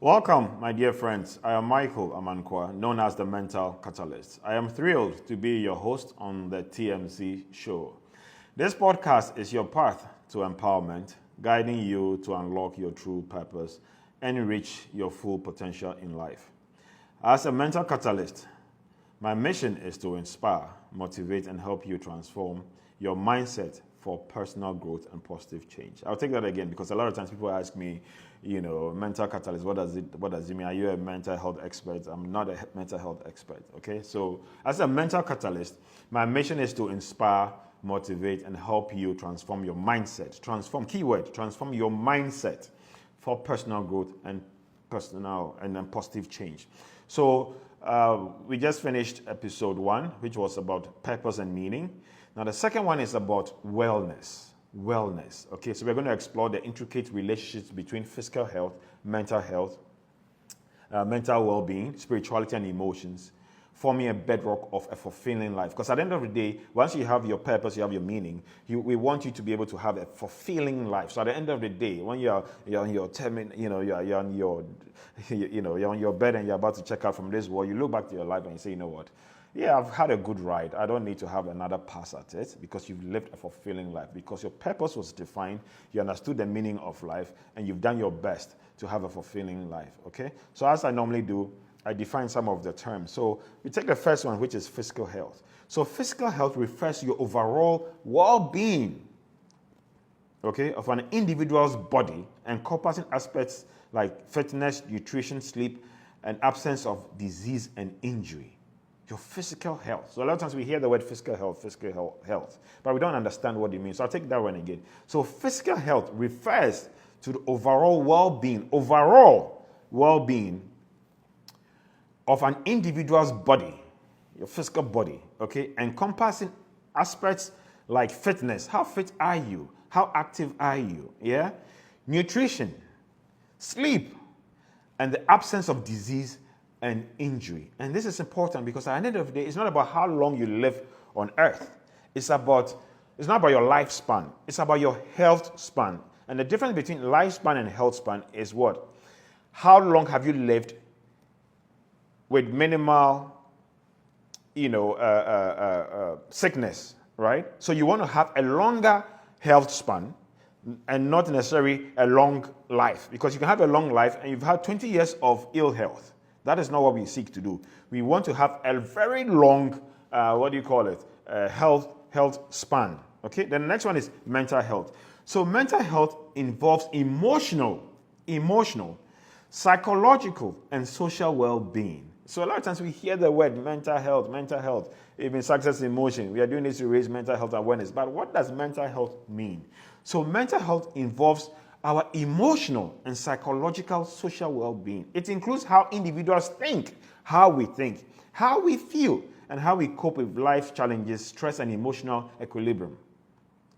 Welcome, my dear friends. I am Michael Amankwa, known as the Mental Catalyst. I am thrilled to be your host on the TMC show. This podcast is your path to empowerment, guiding you to unlock your true purpose and reach your full potential in life. As a mental catalyst, my mission is to inspire, motivate, and help you transform your mindset for personal growth and positive change. I'll take that again because a lot of times people ask me, mental catalyst, what does it mean? Are you a mental health expert? I'm not a mental health expert, okay? So as a mental catalyst, my mission is to inspire, motivate, and help you transform your mindset. Transform your mindset for personal growth and positive change. So we just finished episode 1, which was about purpose and meaning. Now, the second one is about wellness. Okay, so we're going to explore the intricate relationships between physical health, mental well-being, spirituality, and emotions, forming a bedrock of a fulfilling life. Because at the end of the day, once you have your purpose, you have your meaning, we want you to be able to have a fulfilling life. So at the end of the day, when you're on your you're on your bed and you're about to check out from this world, you look back to your life and you say, you know what? Yeah, I've had a good ride. I don't need to have another pass at it because you've lived a fulfilling life, because your purpose was defined, you understood the meaning of life, and you've done your best to have a fulfilling life, okay? So as I normally do, I define some of the terms. So we take the first one, which is physical health. So physical health refers to your overall well-being, okay, of an individual's body, encompassing aspects like fitness, nutrition, sleep, and absence of disease and injury. Your physical health. So a lot of times we hear the word physical health, but we don't understand what it means. So I'll take that one again. So physical health refers to the overall well-being of an individual's body, your physical body, okay, encompassing aspects like fitness. How fit are you? How active are you? Yeah? Nutrition, sleep, and the absence of disease and injury. And this is important because at the end of the day, it's not about how long you live on earth. It's not about your lifespan. It's about your health span. And the difference between lifespan and health span is what? How long have you lived with minimal, sickness, right? So you want to have a longer health span and not necessarily a long life, because you can have a long life and you've had 20 years of ill health. That is not what we seek to do. We want to have a very long, health span. Okay. Then the next one is mental health. So mental health involves emotional, psychological, and social well-being. So a lot of times we hear the word mental health, even success emotion. We are doing this to raise mental health awareness. But what does mental health mean? So mental health involves our emotional and psychological social well-being. It includes how individuals think, how we feel, and how we cope with life challenges, stress, and emotional equilibrium.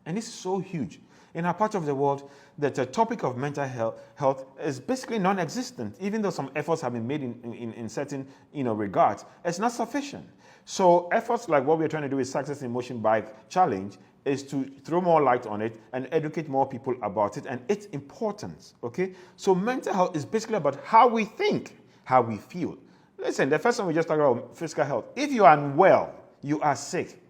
And this is so huge. In our part of the world, that the topic of mental health is basically non-existent, even though some efforts have been made in certain regards. It's not sufficient. So efforts like what we're trying to do with Success Emotion Bike Challenge is to throw more light on it and educate more people about it and its importance, okay? So mental health is basically about how we think, how we feel. Listen, the first one we just talked about, physical health. If you are unwell, you are sick,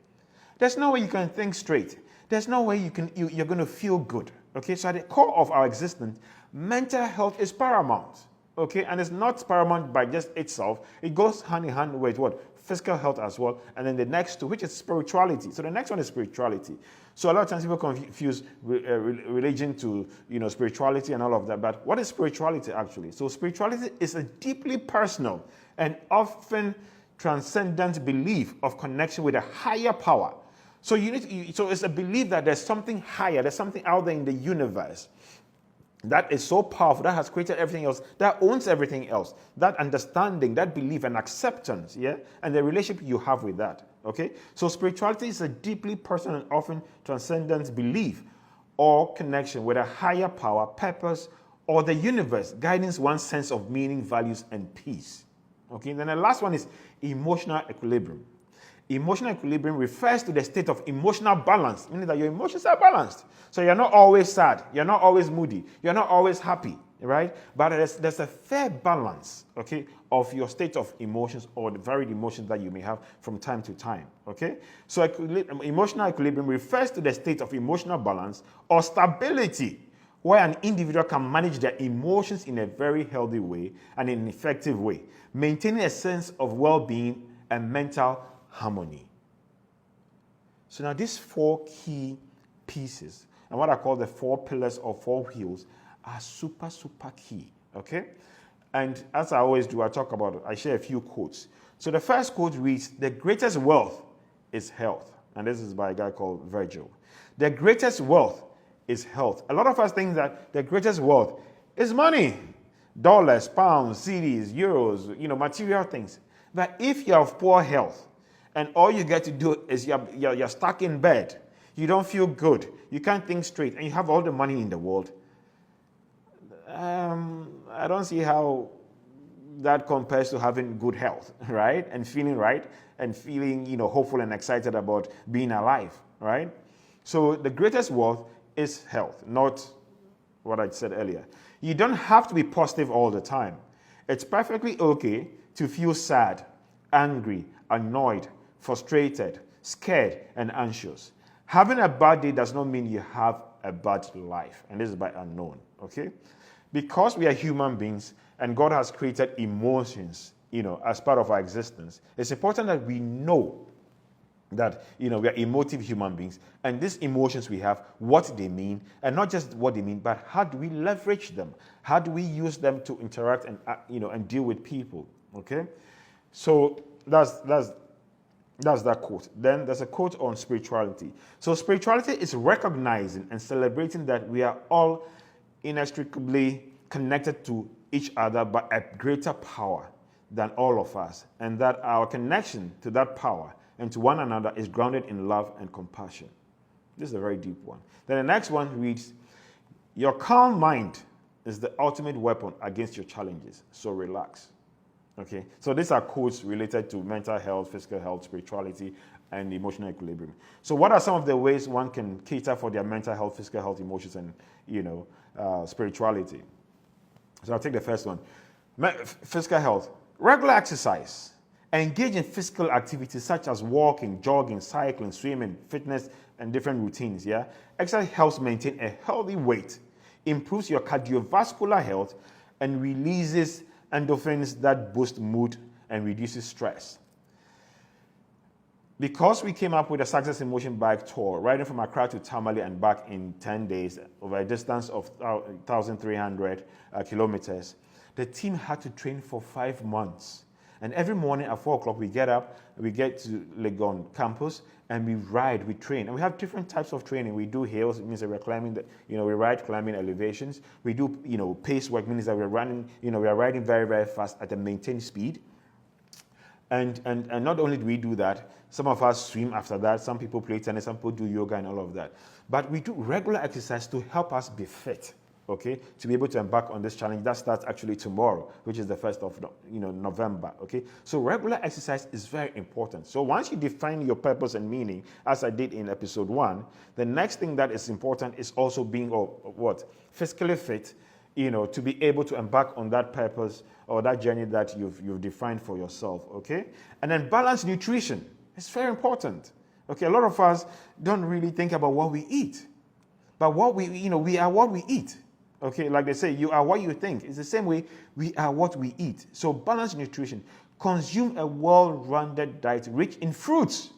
there's no way you can think straight. There's no way you're going to feel good, okay? So at the core of our existence, mental health is paramount, okay? And it's not paramount by just itself. It goes hand in hand with what? Physical health as well, and then the next two, which is spirituality. So the next one is spirituality. So a lot of times people confuse religion to spirituality and all of that. But what is spirituality actually? So spirituality is a deeply personal and often transcendent belief of connection with a higher power. So so it's a belief that there's something higher, there's something out there in the universe that is so powerful, that has created everything else, that owns everything else. That understanding, that belief and acceptance, yeah, and the relationship you have with that, okay? So spirituality is a deeply personal and often transcendent belief or connection with a higher power, purpose, or the universe, guiding one's sense of meaning, values, and peace. Okay, and then the last one is emotional equilibrium. Emotional equilibrium refers to the state of emotional balance, meaning that your emotions are balanced. So you're not always sad, you're not always moody, you're not always happy. right? But there's a fair balance, okay, of your state of emotions or the varied emotions that you may have from time to time, okay? So emotional equilibrium refers to the state of emotional balance or stability where an individual can manage their emotions in a very healthy way and in an effective way, maintaining a sense of well-being and mental harmony. So now these 4 key pieces, and what I call the 4 pillars or 4 wheels, are super, super key, okay? And as I always do, I share a few quotes. So the first quote reads, "The greatest wealth is health." And this is by a guy called Virgil. The greatest wealth is health. A lot of us think that the greatest wealth is money, dollars, pounds, cedis, euros, material things. But if you have poor health and all you get to do is you're stuck in bed, you don't feel good, you can't think straight, and you have all the money in the world, I don't see how that compares to having good health, right? And feeling right, and feeling, hopeful and excited about being alive, right? So the greatest wealth is health, not what I said earlier. You don't have to be positive all the time. It's perfectly okay to feel sad, angry, annoyed, frustrated, scared, and anxious. Having a bad day does not mean you have a bad life. And this is by unknown, okay? Because we are human beings and God has created emotions, as part of our existence, it's important that we know that, we are emotive human beings, and these emotions we have, what they mean, and not just what they mean, but how do we leverage them? How do we use them to interact and, and deal with people, okay? So that's that quote. Then there's a quote on spirituality. So spirituality is recognizing and celebrating that we are all inextricably connected to each other by a greater power than all of us, and that our connection to that power and to one another is grounded in love and compassion. This is a very deep one. Then the next one reads, "Your calm mind is the ultimate weapon against your challenges, so relax." Okay, so these are quotes related to mental health, physical health, spirituality, and emotional equilibrium. So what are some of the ways one can cater for their mental health, physical health, emotions, and spirituality? So I'll take the first one. Physical health. Regular exercise. Engage in physical activities such as walking, jogging, cycling, swimming, fitness, and different routines. Yeah, exercise helps maintain a healthy weight, improves your cardiovascular health, and releases endorphins that boost mood and reduces stress. Because we came up with a Success in Motion bike tour, riding from Accra to Tamale and back in 10 days over a distance of 1,300 kilometers, the team had to train for 5 months. And every morning at 4 o'clock, we get up, we get to Legon campus, and we ride, we train. And we have different types of training. We do hills, it means that we're climbing, we ride climbing elevations. We do, pace work, means that we're running, we are riding very, very fast at a maintained speed. And not only do we do that, some of us swim after that, some people play tennis, some people do yoga and all of that. But we do regular exercise to help us be fit, okay, to be able to embark on this challenge. That starts actually tomorrow, which is the 1st of November, okay? So regular exercise is very important. So once you define your purpose and meaning, as I did in episode 1, the next thing that is important is also being physically fit, to be able to embark on that purpose or that journey that you've defined for yourself, okay? And then balanced nutrition. It's very important, okay? A lot of us don't really think about what we eat. But we are what we eat, okay? Like they say, you are what you think. It's the same way we are what we eat. So balanced nutrition. Consume a well-rounded diet rich in fruits.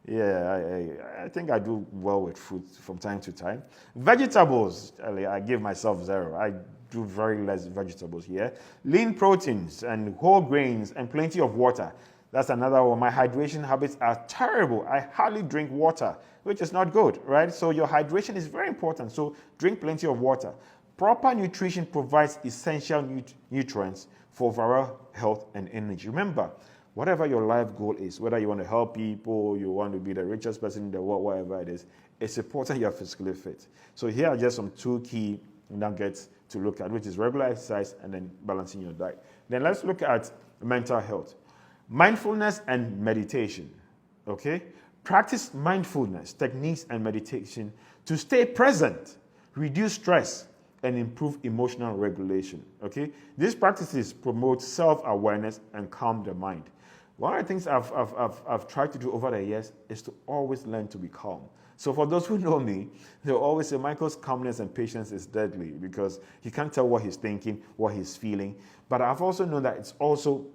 Yeah, I think I do well with fruits from time to time. Vegetables, I give myself 0. I do very less vegetables here. Lean proteins and whole grains and plenty of water. That's another one. My hydration habits are terrible. I hardly drink water, which is not good, right? So your hydration is very important. So drink plenty of water. Proper nutrition provides essential nutrients for overall health and energy. Remember, whatever your life goal is, whether you want to help people, you want to be the richest person in the world, whatever it is, it's important you're physically fit. So here are just some 2 key nuggets to look at, which is regular exercise and then balancing your diet. Then let's look at mental health. Mindfulness and meditation, okay? Practice mindfulness techniques and meditation to stay present, reduce stress, and improve emotional regulation. Okay, these practices promote self-awareness and calm the mind. One of the things I've tried to do over the years is to always learn to be calm. So for those who know me, they'll always say Michael's calmness and patience is deadly because he can't tell what he's thinking, what he's feeling. But I've also known that it's also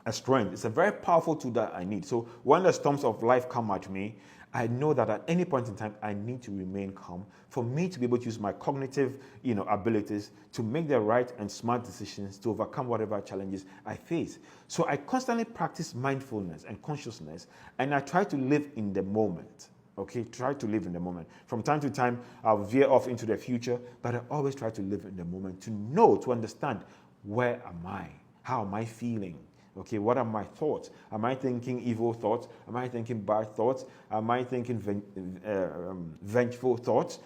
a strength. It's a very powerful tool that I need. So when the storms of life come at me, I know that at any point in time, I need to remain calm for me to be able to use my cognitive, abilities to make the right and smart decisions to overcome whatever challenges I face. So I constantly practice mindfulness and consciousness, and I try to live in the moment. Okay, try to live in the moment. From time to time, I'll veer off into the future, but I always try to live in the moment to understand where am I? How am I feeling? Okay, what are my thoughts? Am I thinking evil thoughts? Am I thinking bad thoughts? Am I thinking vengeful thoughts?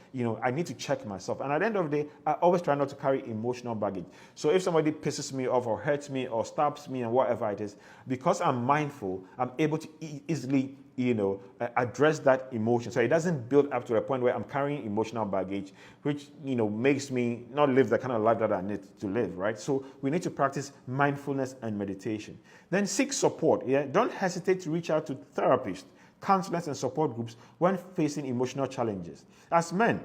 I need to check myself. And at the end of the day, I always try not to carry emotional baggage. So if somebody pisses me off or hurts me or stabs me and whatever it is, because I'm mindful, I'm able to easily address that emotion. So it doesn't build up to a point where I'm carrying emotional baggage, which, makes me not live the kind of life that I need to live, right? So we need to practice mindfulness and meditation. Then seek support. Yeah, don't hesitate to reach out to therapists, counselors, and support groups when facing emotional challenges. As men,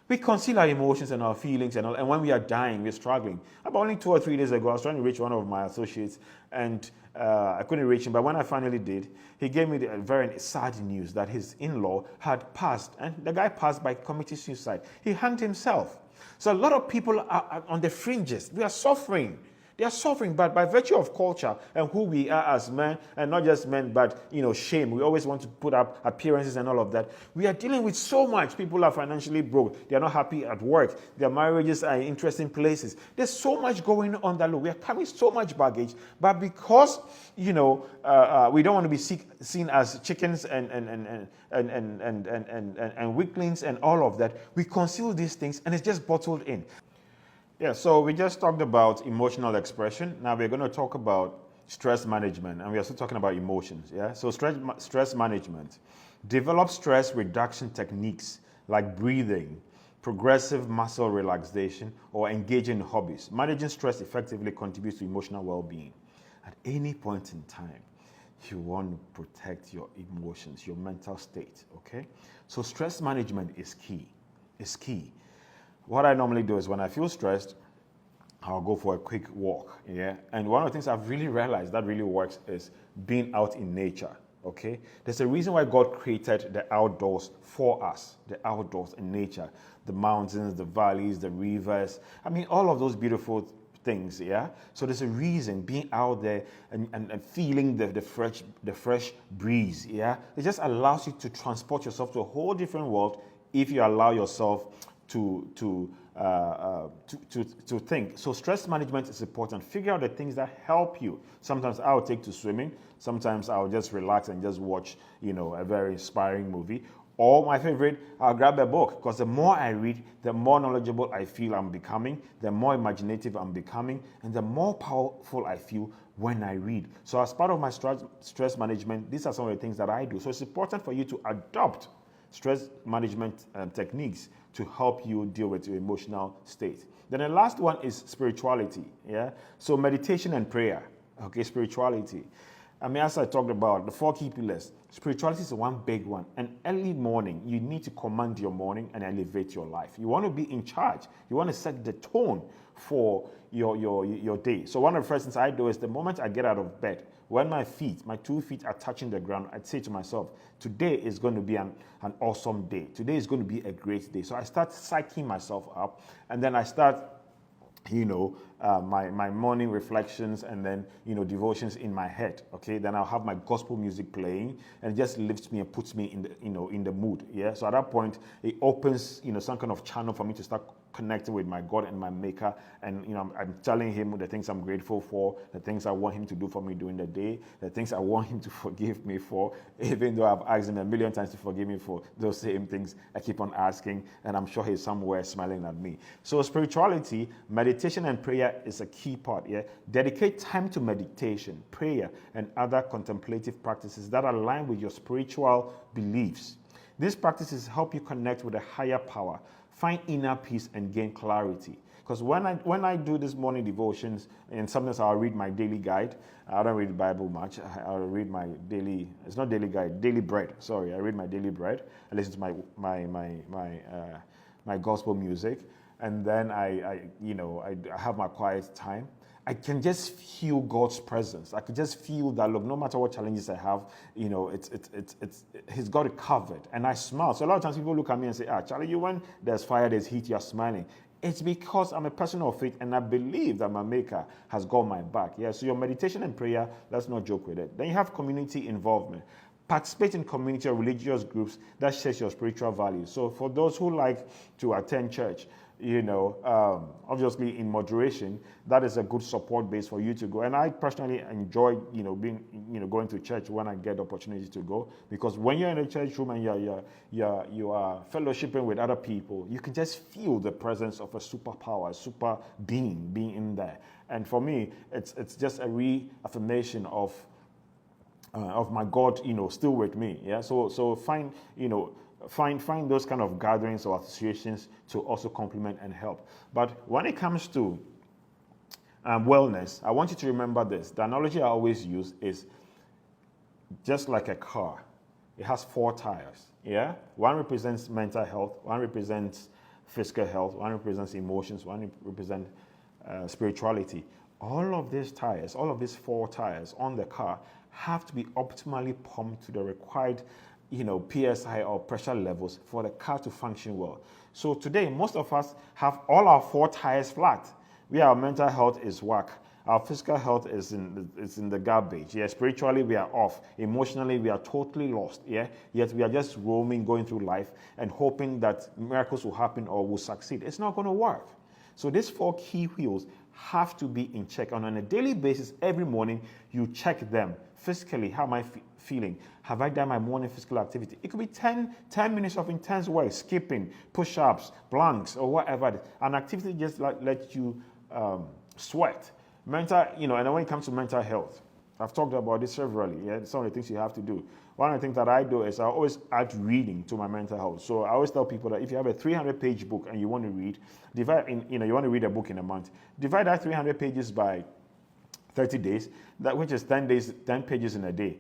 we conceal our emotions and our feelings and all, and when we are dying, we're struggling. About only 2 or 3 days ago, I was trying to reach one of my associates, and I couldn't reach him. But when I finally did, he gave me the very sad news that his in-law had passed, and the guy passed by committing suicide. He hanged himself. So a lot of people are on the fringes. We are suffering. They are suffering, but by virtue of culture and who we are as men, and not just men, but shame. We always want to put up appearances and all of that. We are dealing with so much. People are financially broke. They are not happy at work. Their marriages are in interesting places. There's so much going on that look. We are carrying so much baggage, but because we don't want to be seen as chickens and weaklings and all of that, we conceal these things, and it's just bottled in. Yeah, so we just talked about emotional expression. Now we're going to talk about stress management, and we're also talking about emotions. Yeah, so stress management. Develop stress reduction techniques like breathing, progressive muscle relaxation, or engaging in hobbies. Managing stress effectively contributes to emotional well-being. At any point in time, you want to protect your emotions, your mental state. Okay, so stress management is key. It's key. What I normally do is when I feel stressed, I'll go for a quick walk, yeah? And one of the things I've really realized that really works is being out in nature, okay? There's a reason why God created the outdoors for us, the outdoors in nature, the mountains, the valleys, the rivers, all of those beautiful things, yeah? So there's a reason being out there and feeling the fresh breeze, yeah? It just allows you to transport yourself to a whole different world if you allow yourself to think. So stress management is important. Figure out the things that help you. Sometimes I'll take to swimming. Sometimes I'll just relax and just watch, a very inspiring movie. Or my favorite, I'll grab a book, because the more I read, the more knowledgeable I feel I'm becoming, the more imaginative I'm becoming, and the more powerful I feel when I read. So as part of my stress management, these are some of the things that I do. So it's important for you to adopt stress management techniques to help you deal with your emotional state. Then the last one is spirituality. Yeah. So meditation and prayer. Okay, spirituality. As I talked about, the 4 key pillars, spirituality is one big one. And early morning, you need to command your morning and elevate your life. You want to be in charge. You want to set the tone for your day. So one of the first things I do is the moment I get out of bed, when my 2 feet are touching the ground, I'd say to myself, today is going to be an awesome day. Today is going to be a great day. So I start psyching myself up, and then I start my morning reflections and then, devotions in my head. Okay. Then I'll have my gospel music playing, and it just lifts me and puts me in the mood. Yeah. So at that point, it opens, some kind of channel for me to start connecting with my God and my Maker. And, I'm telling him the things I'm grateful for, the things I want him to do for me during the day, the things I want him to forgive me for, even though I've asked him a million times to forgive me for those same things. I keep on asking, and I'm sure he's somewhere smiling at me. So spirituality, meditation, and prayer is a key part. Yeah, dedicate time to meditation, prayer, and other contemplative practices that align with your spiritual beliefs. These practices help you connect with a higher power, find inner peace, and gain clarity. Because when I do this morning devotions, and sometimes I'll read my daily guide. I don't read the Bible much. I'll read my daily, it's not daily guide, daily bread. Sorry, I read my daily bread. I listen to my gospel music, and then I have my quiet time. I can just feel God's presence. I can just feel that, look, no matter what challenges I have, He's got it covered. And I smile. So a lot of times people look at me and say, Charlie, when there's fire, there's heat, you're smiling. It's because I'm a person of faith and I believe that my Maker has got my back. Yeah, so your meditation and prayer, let's not joke with it. Then you have community involvement. Participate in community or religious groups that shares your spiritual values. So for those who like to attend church, obviously in moderation, that is a good support base for you to go. And I personally enjoy, going to church when I get the opportunity to go, because when you're in a church room and you are fellowshipping with other people, you can just feel the presence of a superpower, a super being in there. And for me, it's just a reaffirmation of my God, still with me. Yeah. So find those kind of gatherings or associations to also complement and help. But when it comes to wellness, I want you to remember this. The analogy I always use is just like a car. It has 4 tires. Yeah. One represents mental health. One represents physical health. One represents emotions. One represents spirituality. All of these tires, all of these 4 tires on the car have to be optimally pumped to the required PSI or pressure levels for the car to function well. So today, most of us have all our 4 tires flat. Our mental health is whack. Our physical health is in the garbage. Yeah, spiritually we are off. Emotionally we are totally lost. Yeah, yet we are just roaming, going through life and hoping that miracles will happen or will succeed. It's not going to work. So these 4 key wheels have to be in check. And on a daily basis, every morning, you check them. Physically, how am I feeling? Have I done my morning physical activity? It could be 10 minutes of intense work, skipping, push-ups, planks, or whatever it is. An activity just let you sweat. Mental, and when it comes to mental health, I've talked about this severally. Yeah, some of the things you have to do. One of the things that I do is I always add reading to my mental health. So I always tell people that if you have a 300-page book and you want to read, you want to read a book in a month, divide that 300 pages by 30 days, which is 10 pages in a day.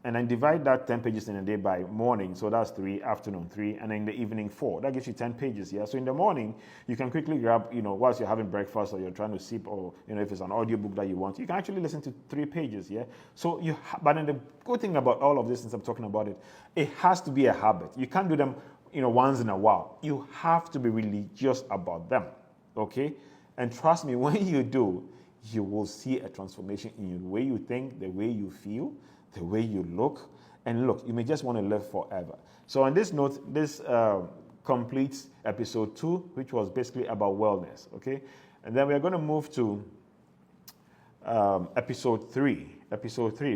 And then divide that 10 pages in a day by morning. So that's 3, afternoon 3, and then in the evening 4. That gives you 10 pages, yeah? So in the morning, you can quickly grab, whilst you're having breakfast or you're trying to sip, or, if it's an audiobook that you want, you can actually listen to 3 pages, yeah? So but then the good thing about all of this, since I'm talking about it, it has to be a habit. You can't do them, once in a while. You have to be religious about them, okay? And trust me, when you do, you will see a transformation in the way you think, the way you feel, the way you look. And look, you may just want to live forever. So on this note, this completes episode 2, which was basically about wellness, okay? And then we're going to move to episode 3,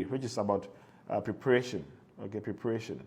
which is about preparation, okay, preparation.